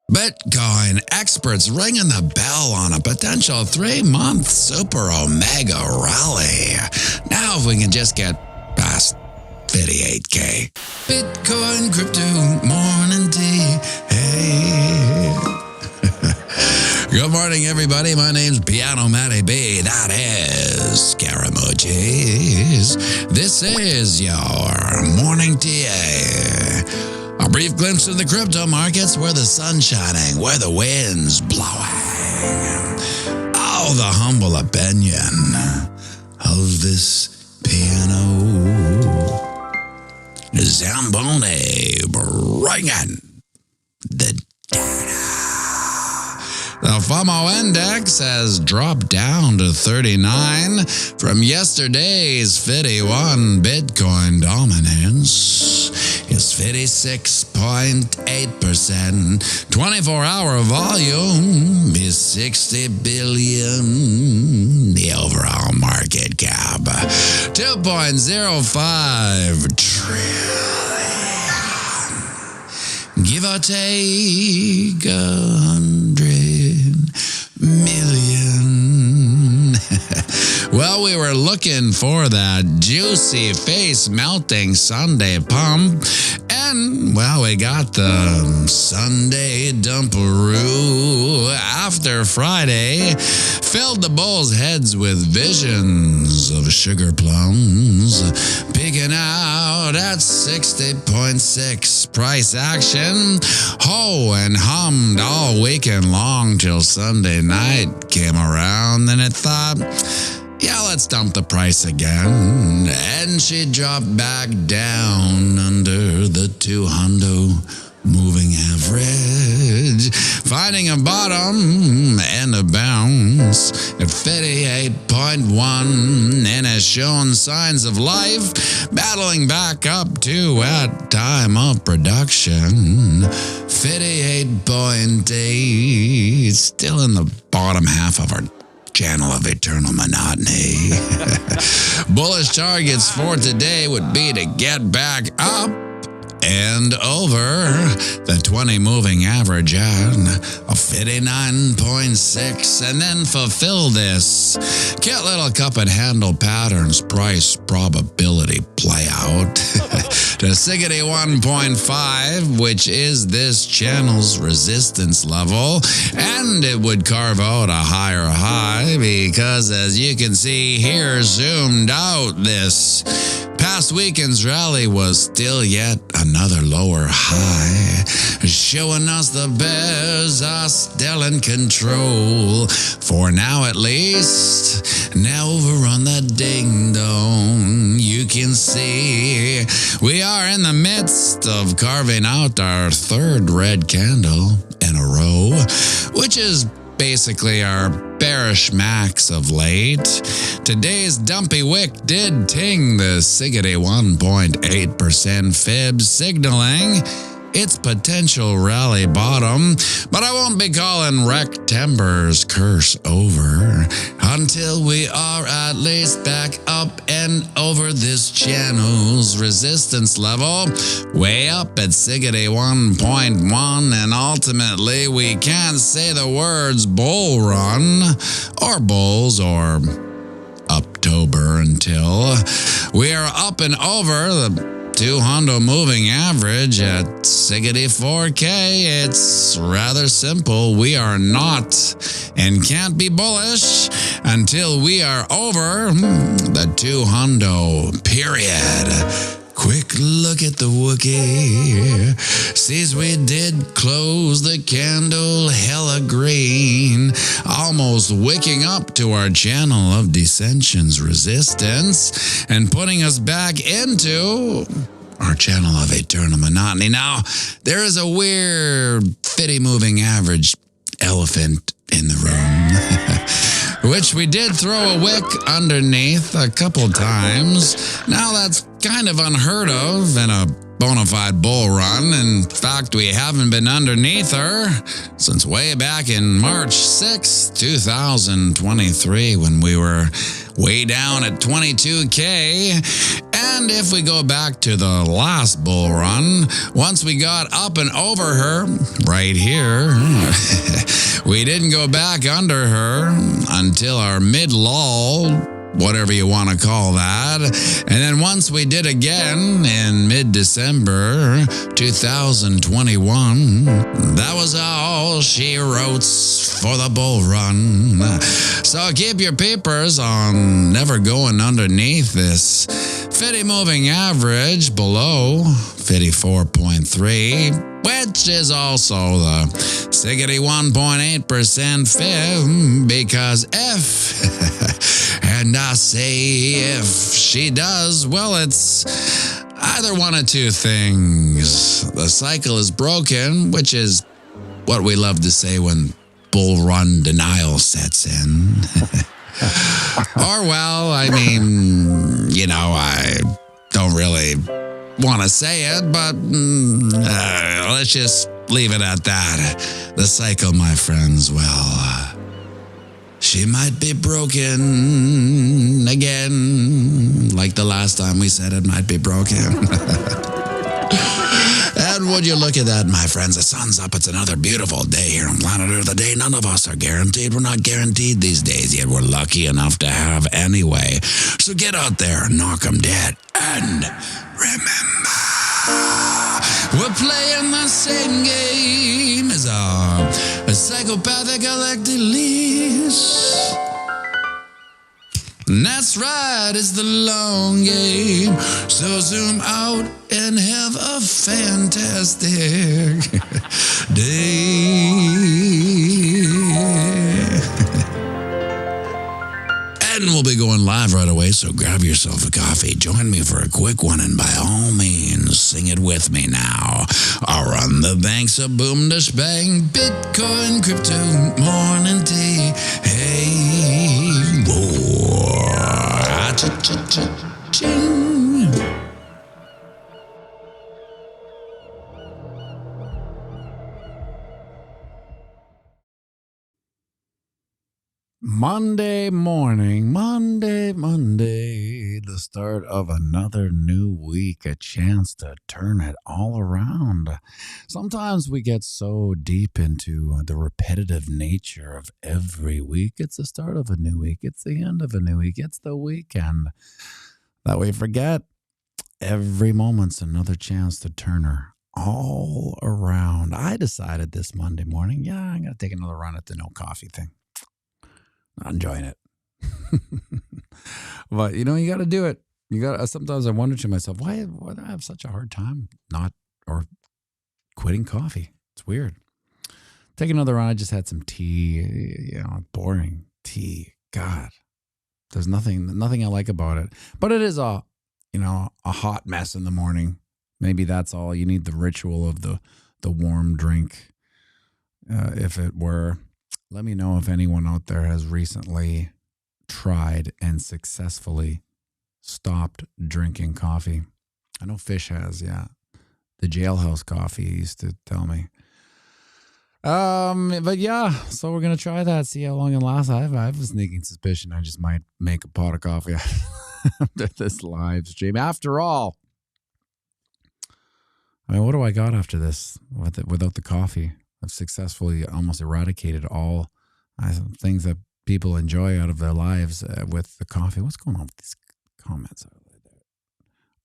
Bitcoin experts ringing the bell on a potential 3-month super omega rally. Now if we can just get past 58K. Bitcoin crypto morning tea. Hey. Good morning, everybody. My name's pianomattyb. That is Scaramouches. This is your morning TA. A brief glimpse of the crypto markets where the sun's shining, where the wind's blowing. Oh, the humble opinion of this piano. Zamboni bringing the data. The FOMO index has dropped down to 39 from yesterday's 51. Bitcoin dominance is 56.8%. 24-hour volume is 60 billion. The overall market cap, 2.05 trillion. Give or take 100 million. Well, we were looking for that juicy face-melting Sunday pump, and, well, we got the Sunday dumperoo after Friday filled the bulls' heads with visions of sugar plums, picking out at 60.6 price action. Ho and hummed all weekend long till Sunday night came around, and it thought, yeah, let's dump the price again. And she dropped back down under the 200 moving average, finding a bottom and a bounce at 58.1, and has shown signs of life, battling back up to at time of production 58.8, still in the bottom half of our channel of eternal monotony. Bullish targets for today would be to get back up and over the 20 moving average at 59.6, and then fulfill this cute little cup and handle patterns price probability play out to Siggity 1.5, which is this channel's resistance level, and it would carve out a higher high because, as you can see here zoomed out, this past weekend's rally was still yet another lower high, showing us the bears are still in control, for now at least. Now over on the ding-dong, you can see we are in the midst of carving out our third red candle in a row, which is basically our bearish max of late. Today's dumpy wick did ting the Siggity 1.8% fib, signaling its potential rally bottom, but I won't be calling Rectember's curse over until we are at least back up and over this channel's resistance level, way up at Siggity 1.1, and ultimately we can't say the words bull run or bulls or Uptober until we are up and over the 200 moving average at Siggity 4K. It's rather simple. We are not and can't be bullish until we are over the 200 period. Quick look at the Wookie. Sees we did close the candle hella green, almost wicking up to our channel of dissension's resistance and putting us back into our channel of eternal monotony. Now, there is a weird 50 moving average elephant in the room, which we did throw a wick underneath a couple times. Now, that's kind of unheard of in a bona fide bull run. In fact, we haven't been underneath her since way back in March 6, 2023, when we were way down at 22K. And if we go back to the last bull run, once we got up and over her, right here, we didn't go back under her until our mid-lull, whatever you want to call that. And then once we did again in mid-December 2021, that was all she wrote for the bull run. So keep your papers on never going underneath this 50 moving average below 54.3, which is also the 61.8% fib, because if, and I say if she does, well, it's either one of two things. The cycle is broken, which is what we love to say when bull run denial sets in. Or, well, I mean, I don't really want to say it, but let's just leave it at that. The cycle, my friends, well, she might be broken again, like the last time we said it might be broken. And would you look at that, my friends? The sun's up. It's another beautiful day here on planet Earth. A day none of us are guaranteed. We're not guaranteed these days, yet we're lucky enough to have anyway. So get out there and knock 'em dead. And remember, we're playing the same game as a psychopathic elected lease. And that's right, it's the long game. So zoom out and have a fantastic day. And we'll be going live right away, so grab yourself a coffee. Join me for a quick one, and by all means, sing it with me now. I'll run the banks of boom to bang, Bitcoin, crypto, morning tea. Hey, whoa. Ching. Monday morning, Monday, the start of another new week, a chance to turn it all around. Sometimes we get so deep into the repetitive nature of every week. It's the start of a new week. It's the end of a new week. It's the weekend that we forget. Every moment's another chance to turn her all around. I decided this Monday morning, I'm going to take another run at the no coffee thing. Not enjoying it. But, you got to do it. Sometimes I wonder to myself, why do I have such a hard time quitting coffee? It's weird. Take another run. I just had some tea, boring tea. God, there's nothing I like about it. But it is a hot mess in the morning. Maybe that's all. You need the ritual of the warm drink, if it were. Let me know if anyone out there has recently tried and successfully stopped drinking coffee. I know Fish has, yeah. The jailhouse coffee used to tell me. But yeah, so we're going to try that, see how long it lasts. I have a sneaking suspicion I just might make a pot of coffee after this live stream. After all, I mean, what do I got after this without the coffee? I've successfully almost eradicated all things that people enjoy out of their lives with the coffee. What's going on with these comments?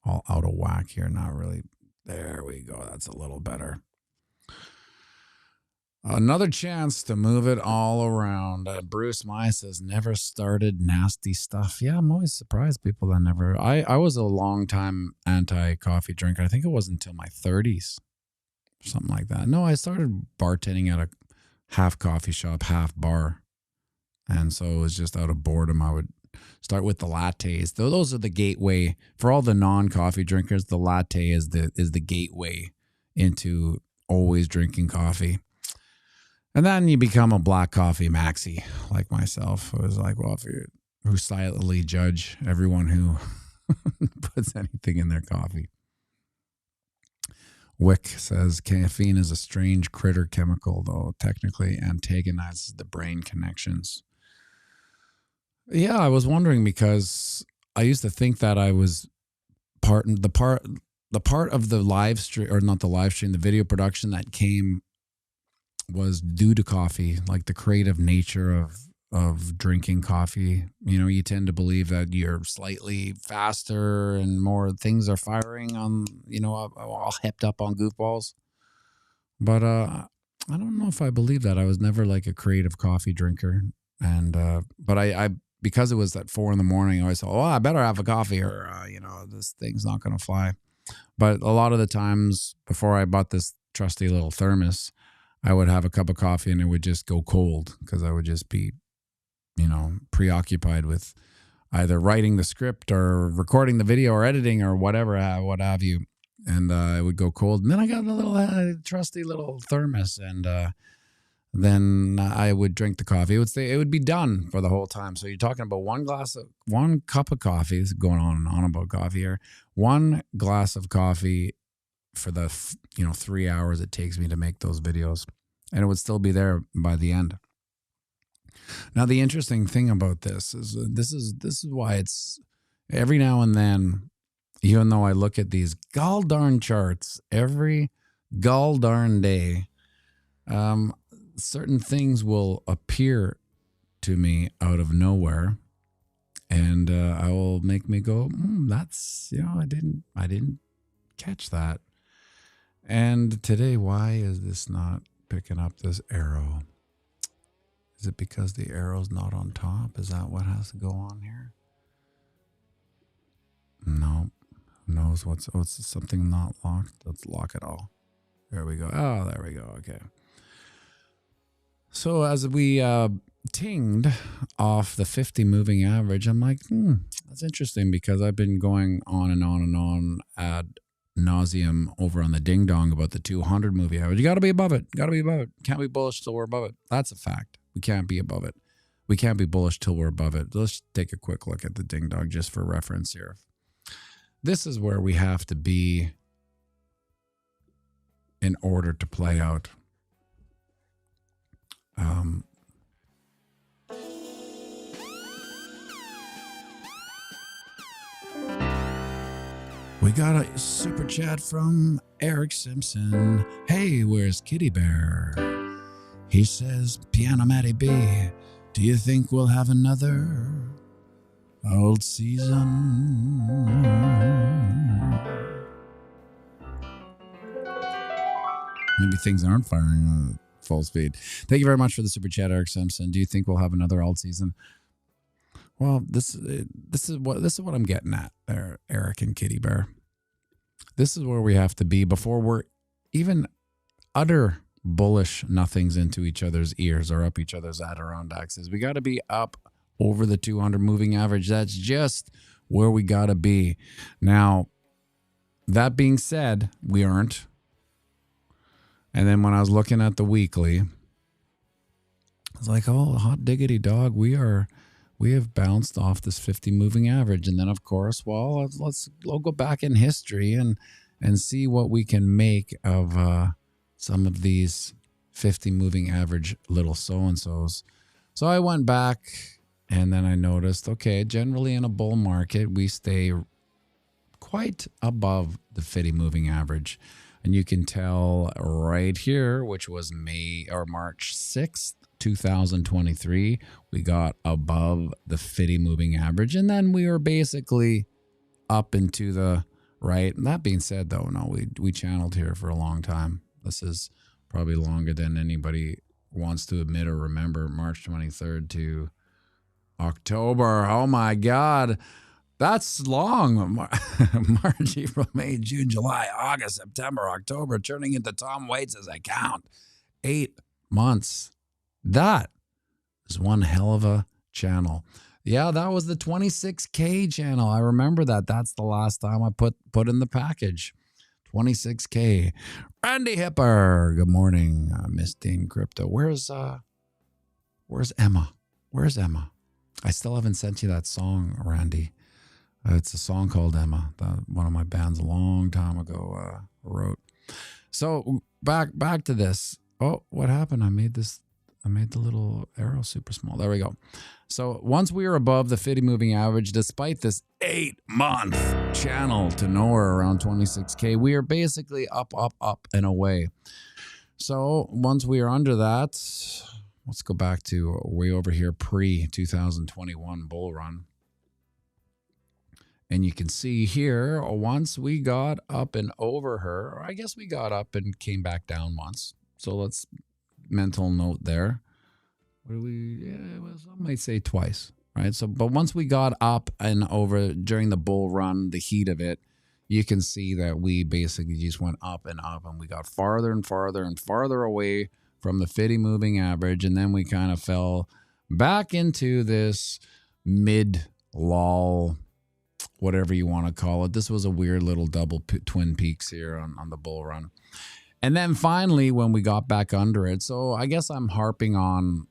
All out of whack here. Not really. There we go. That's a little better. Another chance to move it all around. Bruce Mai says, never started nasty stuff. Yeah, I'm always surprised people that never. I was a long time anti-coffee drinker. I think it wasn't until my 30s. Something like that. No, I started bartending at a half coffee shop, half bar. And so it was just out of boredom. I would start with the lattes. Those are the gateway for all the non-coffee drinkers. The latte is the gateway into always drinking coffee. And then you become a black coffee maxi like myself. It was like, well, who silently judge everyone who puts anything in their coffee. Wick says caffeine is a strange critter chemical, though technically antagonizes the brain connections. Yeah, I was wondering because I used to think that I was the part of the live stream, or not the live stream, the video production that came was due to coffee, like the creative nature of drinking coffee. You know, you tend to believe that you're slightly faster and more things are firing on, you know, all hepped up on goofballs. But I don't know if I believe that. I was never like a creative coffee drinker. And but I because it was at 4 a.m, I always thought, oh, I better have a coffee, or you know, this thing's not going to fly. But a lot of the times before I bought this trusty little thermos, I would have a cup of coffee and it would just go cold because I would just be, you know, preoccupied with either writing the script or recording the video or editing or whatever, what have you. And it would go cold. And then I got a little trusty little thermos, and then I would drink the coffee. It would be done for the whole time. So you're talking about one cup of coffee. This is going on and on about coffee here. One glass of coffee for the 3 hours it takes me to make those videos, and it would still be there by the end. Now the interesting thing about this is why it's every now and then, even though I look at these gall darn charts every gall darn day, certain things will appear to me out of nowhere, and I will make me go, that's, I didn't catch that. And today, why is this not picking up this arrow? Is it because the arrow's not on top? Is that what has to go on here? No. Who knows what's something not locked? Let's lock it all. There we go. Oh, there we go. Okay. So as we tinged off the 50 moving average, I'm like, that's interesting, because I've been going on and on and on ad nauseum over on the ding dong about the 200 moving average. You got to be above it. Can't be bullish till we're above it. That's a fact. We can't be above it. We can't be bullish till we're above it. Let's take a quick look at the ding dong just for reference here. This is where we have to be in order to play out. We got a super chat from Eric Simpson. Hey, where's Kitty Bear? He says, pianomattyb, do you think we'll have another old season? Maybe things aren't firing full speed. Thank you very much for the super chat, Eric Simpson. Do you think we'll have another old season? Well, this is what I'm getting at there, Eric and Kitty Bear. This is where we have to be before we're even utter bullish nothings into each other's ears or up each other's Adirondacks. We got to be up over the 200 moving average. That's just where we got to be. Now, that being said, we aren't. And then when I was looking at the weekly, I was like, oh, hot diggity dog, we have bounced off this 50 moving average. And then, of course, well, let's go back in history and see what we can make of some of these 50 moving average little so-and-sos. So I went back, and then I noticed, okay, generally in a bull market, we stay quite above the 50 moving average. And you can tell right here, which was March 6th, 2023, we got above the 50 moving average, and then we were basically up into the right. And that being said, though, no, we channeled here for a long time. This is probably longer than anybody wants to admit or remember. March 23rd to October. Oh my God, that's long. March, April, May, June, July, August, September, October, turning into Tom Waits as I count. 8 months. That is one hell of a channel. Yeah, that was the 26K channel. I remember that. That's the last time I put in the package. 26K. Randy Hipper. Good morning, Miss Dean Crypto. Where's Emma? Where's Emma? I still haven't sent you that song, Randy. It's a song called Emma that one of my bands a long time ago wrote. So back to this. Oh, what happened? I made this I made the little arrow super small. There we go. So once we were above the 50 moving average, despite this 8-month channel to nowhere around 26K, we are basically up, up, up and away. So once we are under that, let's go back to way over here pre-2021 bull run. And you can see here, once we got up and over her, or I guess we got up and came back down once. So let's mental note there. What do we, yeah, well, some might say twice, right? So, but once we got up and over during the bull run, the heat of it, you can see that we basically just went up, and we got farther and farther and farther away from the 50 moving average. And then we kind of fell back into this mid lull, whatever you want to call it. This was a weird little double twin peaks here on the bull run. And then finally, when we got back under it, so I guess I'm harping on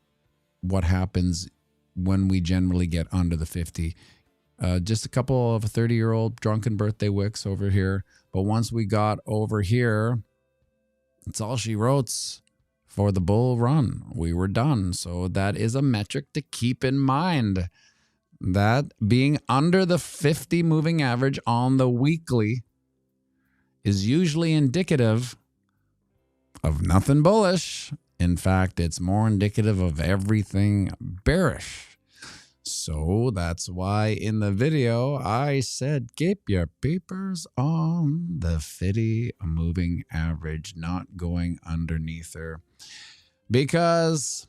what happens when we generally get under the 50. Just a couple of 30-year-old drunken birthday wicks over here. But once we got over here, it's all she wrote for the bull run. We were done. So that is a metric to keep in mind. That being under the 50 moving average on the weekly is usually indicative of nothing bullish. In fact, it's more indicative of everything bearish. So that's why in the video I said keep your papers on the 50 moving average, not going underneath her, because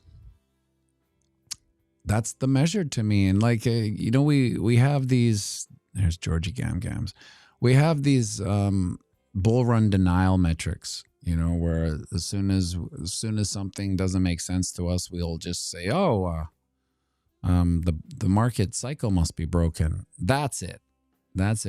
that's the measure to me. And like, you know, we have these, there's Georgie Gam Gams. We have these bull run denial metrics, you know, where as soon as something doesn't make sense to us, we'll just say, oh, the market cycle must be broken. That's it.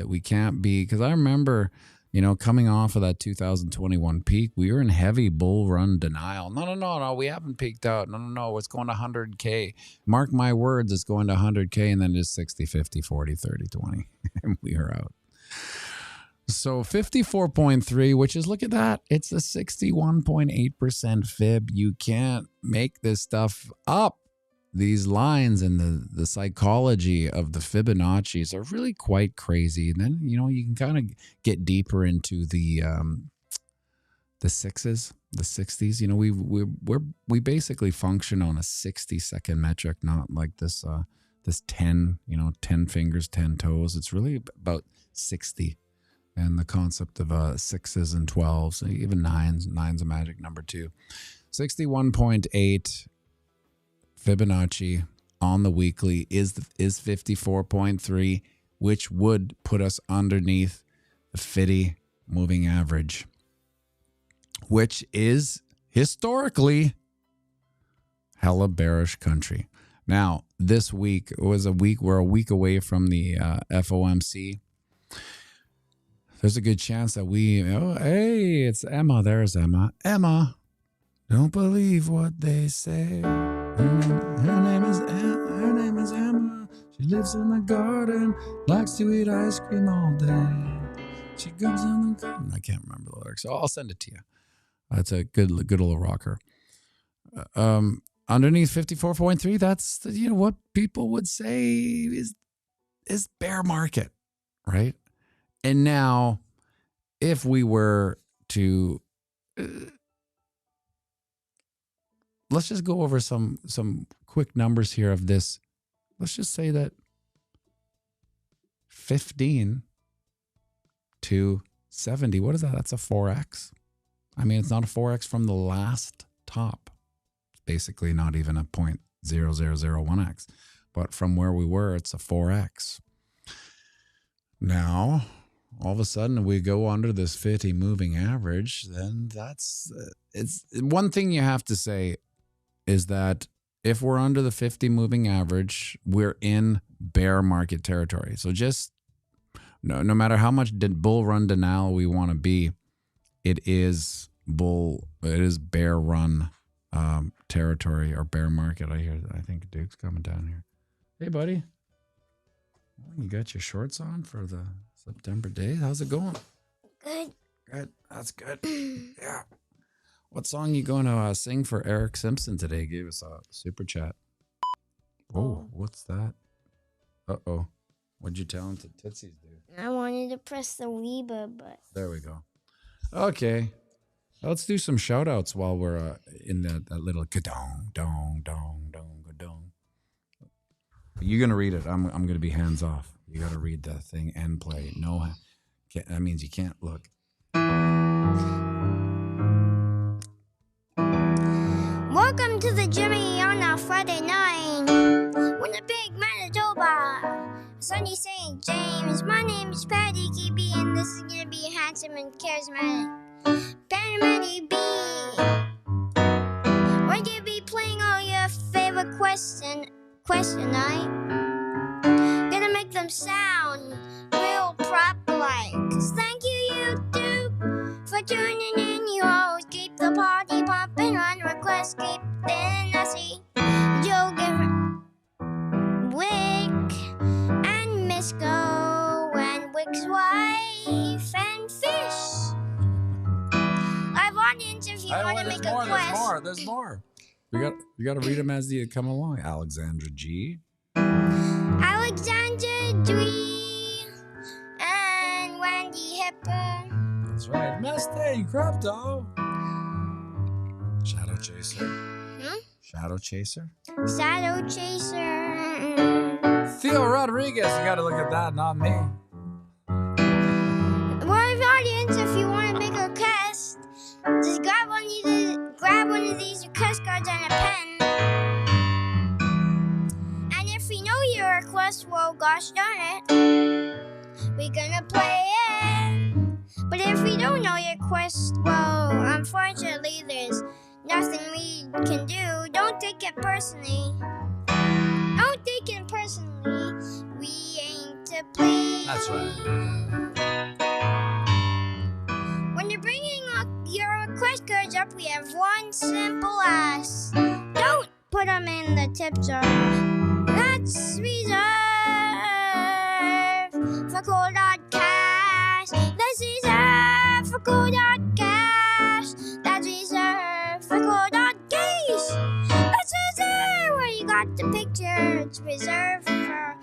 We can't be, because I remember, you know, coming off of that 2021 peak, we were in heavy bull run denial. No, we haven't peaked out. No, it's going to 100K. Mark my words, it's going to 100K, and then it's 60, 50, 40, 30, 20, and we are out. So 54.3, which is, look at that. It's a 61.8% fib. You can't make this stuff up. These lines and the psychology of the Fibonacci's are really quite crazy. And then, you know, you can kind of get deeper into the sixes, the 60s. You know, we basically function on a 60-second metric, not like this 10, you know, 10 fingers, 10 toes. It's really about 60. And the concept of 6s and 12s, even 9s. 9's a magic number too. 61.8 Fibonacci on the weekly is 54.3, which would put us underneath the 50 moving average, which is historically hella bearish country. Now, this week was we're a week away from the FOMC. There's a good chance that hey, it's Emma. There's Emma. Emma, don't believe what they say. Her name is Emma. She lives in the garden, likes to eat ice cream all day. She goes in the garden. I can't remember the lyrics, so I'll send it to you. That's a good little rocker. Underneath 54.3, that's, you know, what people would say is bear market, right? And now, if we were to let's just go over some quick numbers here of this. Let's just say that 15 to 70, what is that? That's a 4x. I mean, it's not a 4x from the last top. It's basically not even a 0.0001x. But from where we were, it's a 4x. Now, all of a sudden, we go under this 50 moving average, then that's, it's one thing you have to say is that if we're under the 50 moving average, we're in bear market territory. So just no matter how much bull run denial we want to be, it is bear run territory or bear market. I think Duke's coming down here. Hey, buddy. You got your shorts on for the September day? How's it going? Good. Good. That's good. Yeah. What song you going to sing for Eric Simpson today? Gave us a super chat. Oh, what's that? Uh-oh. What'd you tell him to Tootsies do? I wanted to press the Reba, but... There we go. Okay. Let's do some shout-outs while we're in that little ka-dong, dong, dong, dong, ka-dong. You're going to read it. I'm going to be hands-off. You got to read the thing and play. No, that means you can't look. Welcome to the GEMINI on a Friday night. Winnipeg, Manitoba. Sunny St. James. My name is Patty KB, and this is gonna be handsome and charismatic. pianomattyb. We're gonna be playing all your favorite question night. Gonna make them sound real proper-like. 'Cause thank you, YouTube, for tuning in. You always keep the party pumping on request. Keep in Nessie, Joe, Wick, and Misco, and Wick's wife, and Fish. Live audience, if you want to make a quest. There's more. You got to read them as they come along. Alexandra G. Alexander Dwee, and Wendy Hipper. That's right. Mustang Crypto. Shadow Chaser. Shadow Chaser. Shadow Chaser. Theo Rodriguez. You got to look at that, not me. Live audience, if you want to make a request, just grab one of these request cards and a pen. And if we know your request, well, gosh darn it, we're gonna play it. But if we don't know your request, well, unfortunately, there's nothing we can do. Don't take it personally. Don't take it personally. We aim to please. That's right. When you're bringing your request cards up, we have one simple ask. Don't put them in the tip jar. That's reserved for cold hard cash. That's reserved for cold hard cash. That's reserved for cold hard cash. That's reserved where you got the picture. It's reserved for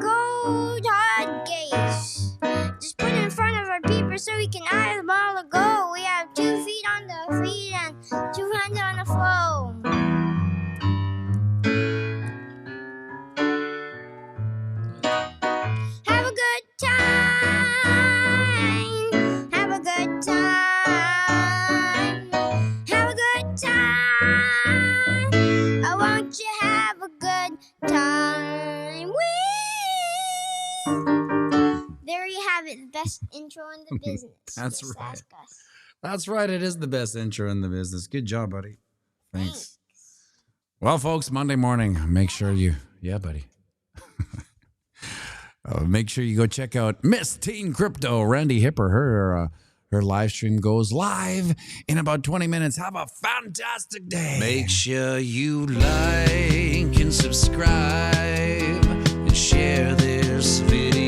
gold hard gaze. Just put it in front of our peeper so we can eyeball a go. We have 2 feet on the feet and 2 hands on the floor. Have a good time. Have a good time. Have a good time. Oh, won't you have a good time? There you have it, the best intro in the business. That's Just right. ask us. That's right. It is the best intro in the business. Good job, buddy. Thanks. Well, folks, Monday morning, make sure you, yeah, buddy. Make sure you go check out Miss Teen Crypto, Randy Hipper. Her live stream goes live in about 20 minutes. Have a fantastic day. Make sure you like and subscribe and share this video.